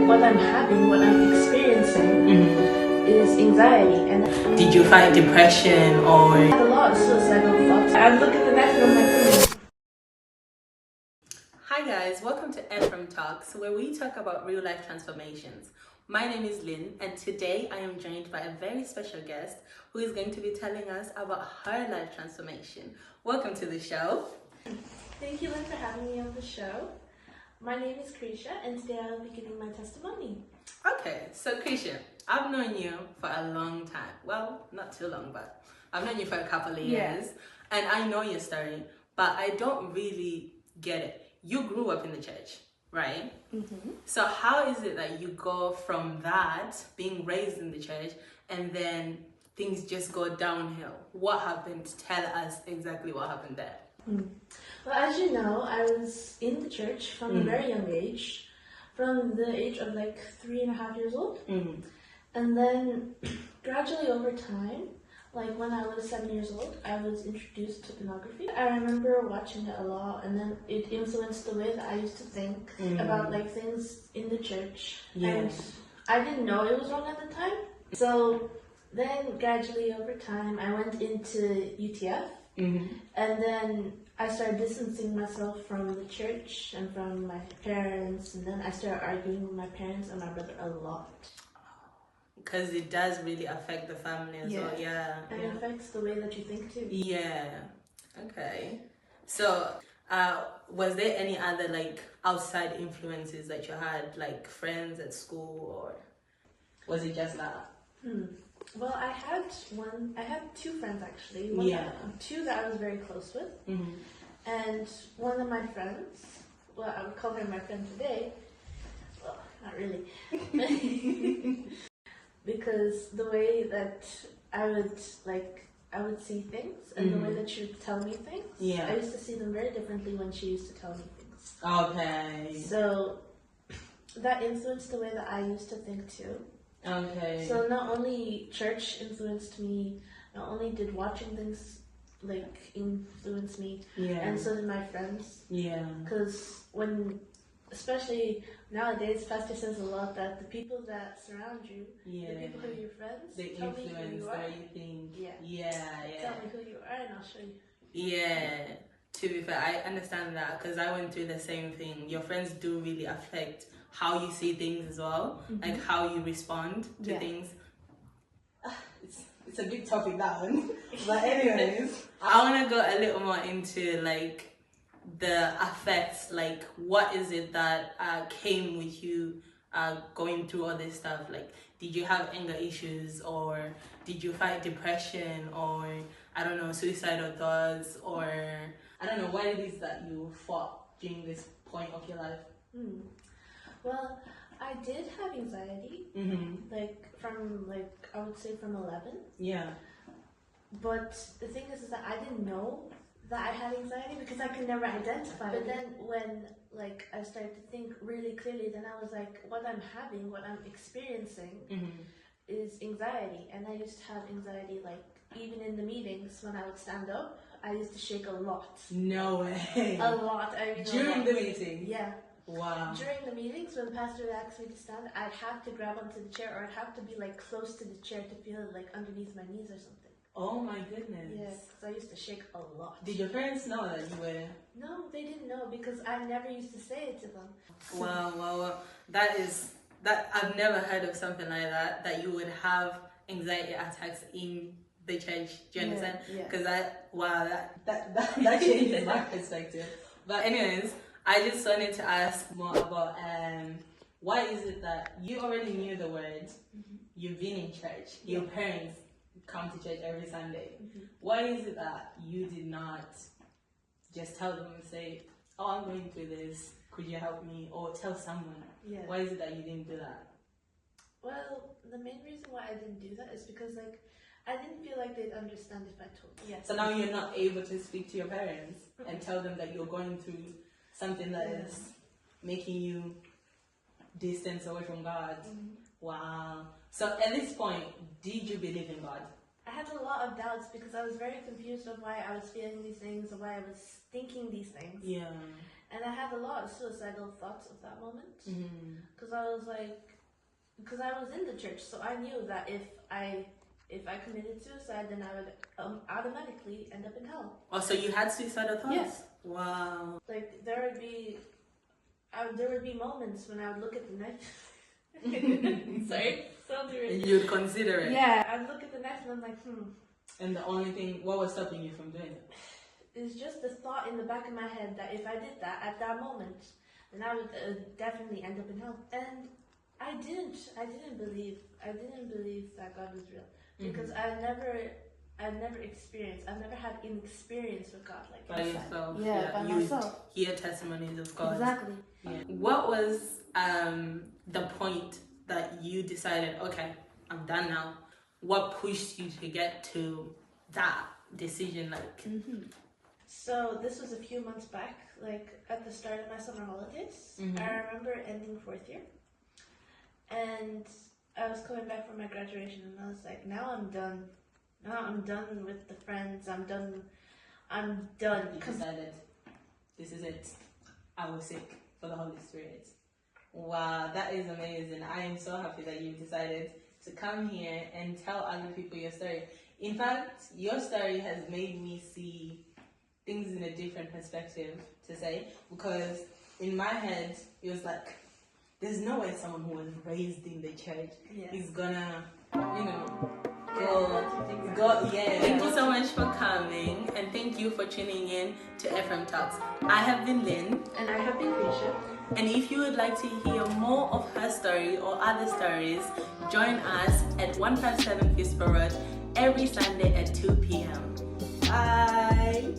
what I'm having, what I'm experiencing is anxiety. And did you find depression or? I had a lot of suicidal thoughts. I look at the next one like Hi guys, welcome to Ephraim Talks, where we talk about real life transformations. My name is Lynn, and today I am joined by a very special guest who is going to be telling us about her life transformation. Welcome to the show. Thank you, Lynn, for having me on the show. My name is Krisha, and today I will be giving my testimony. Okay, so Krisha, I've known you for a long time. Well, not too long, but I've known you for a couple of years, and I know your story, but I don't really get it. You grew up in the church, right? So how is it that you go from that, being raised in the church, and then things just go downhill? What happened? Tell us exactly what happened there. Well, as you know, I was in the church from a very young age, from the age of like 3.5 years old. And then gradually over time, like when I was 7 years old, I was introduced to pornography. I remember watching it a lot, and then it influenced the way that I used to think about like things in the church. And I didn't know it was wrong at the time. So then gradually over time, I went into UTF. And then I started distancing myself from the church and from my parents, and then I started arguing with my parents and my brother a lot. Because it does really affect the family as well. And it affects the way that you think too. Okay. So was there any other like outside influences that you had, like friends at school, or was it just that? Well, I had two friends actually. Two that I was very close with. And one of my friends, well, I would call her my friend today. Well, not really. Because the way that I would see things and the way that she would tell me things, I used to see them very differently when she used to tell me things. Okay. So that influenced the way that I used to think too. Okay. So not only church influenced me, not only did watching things like influence me, and so did my friends. Because especially nowadays, Pastor says a lot that the people that surround you, the people who are your friends, they tell influence me who you the are. way you think. Tell me who you are, and I'll show you. To be fair, I understand that because I went through the same thing. Your friends do really affect how you see things as well, like how you respond to things. It's a big topic, that one. But anyways, I want to go a little more into like the effects, like what is it that came with you going through all this stuff? Like, did you have anger issues, or did you fight depression, or I don't know, suicidal thoughts, or I don't know, what it is that you fought during this point of your life? Well, I did have anxiety, I would say from 11. But the thing is that I didn't know that I had anxiety because I could never identify it. But then when I started to think really clearly, then I was like, what I'm having, what I'm experiencing is anxiety. And I used to have anxiety even in the meetings when I would stand up, I used to shake a lot. No way. A lot. During the meeting? Yeah. Wow. During the meetings, when the pastor would ask me to stand, I'd have to grab onto the chair, or I'd have to be close to the chair to feel it underneath my knees or something. Oh my goodness. Yes, because I used to shake a lot. Did your parents know that you were? No, they didn't know because I never used to say it to them. Wow. That I've never heard of something like that you would have anxiety attacks in the church. Do you understand? Because that changes my perspective. But anyways, I just wanted to ask more about why is it that you already knew the word, you've been in church, your parents come to church every Sunday. Why is it that you did not just tell them and say, oh, I'm going through this, could you help me? Or tell someone. Why is it that you didn't do that? Well, the main reason why I didn't do that is because I didn't feel like they'd understand if I told them. So now you're not able to speak to your parents and tell them that you're going through something that is making you distance away from God. Wow. So at this point, did you believe in God? I had a lot of doubts because I was very confused of why I was feeling these things or why I was thinking these things. And I had a lot of suicidal thoughts at that moment. Because I was in the church, so I knew that if I committed suicide, then I would automatically end up in hell. Oh, so you had suicidal thoughts? Yes. Wow. Like there would be moments when I would look at the knife. Sorry, sounds weird. You'd consider it. Yeah, I'd look at the knife and I'm like, And the only thing, what was stopping you from doing it? It's just the thought in the back of my head that if I did that at that moment, then I would definitely end up in hell. And I didn't believe that God was real because I've never had an experience with God like by yourself. Yeah, by myself. Hear testimonies of God. Exactly. Yeah. What was the point that you decided, okay, I'm done now? What pushed you to get to that decision? So this was a few months back, like at the start of my summer holidays. I remember ending 4th year, and I was coming back from my graduation, and I was like, now I'm done. Now I'm done with the friends. I'm done. You decided, this is it. I was sick for the Holy Spirit. Wow, that is amazing. I am so happy that you've decided to come here and tell other people your story. In fact, your story has made me see things in a different perspective, to say, because in my head, it was like, there's no way someone who was raised in the church is gonna, go. Thank you so much for coming, and thank you for tuning in to Ephraim Talks. I have been Lynn. And I have been Krisha. And if you would like to hear more of her story or other stories, join us at 157 Fisper Road every Sunday at 2 p.m. Bye!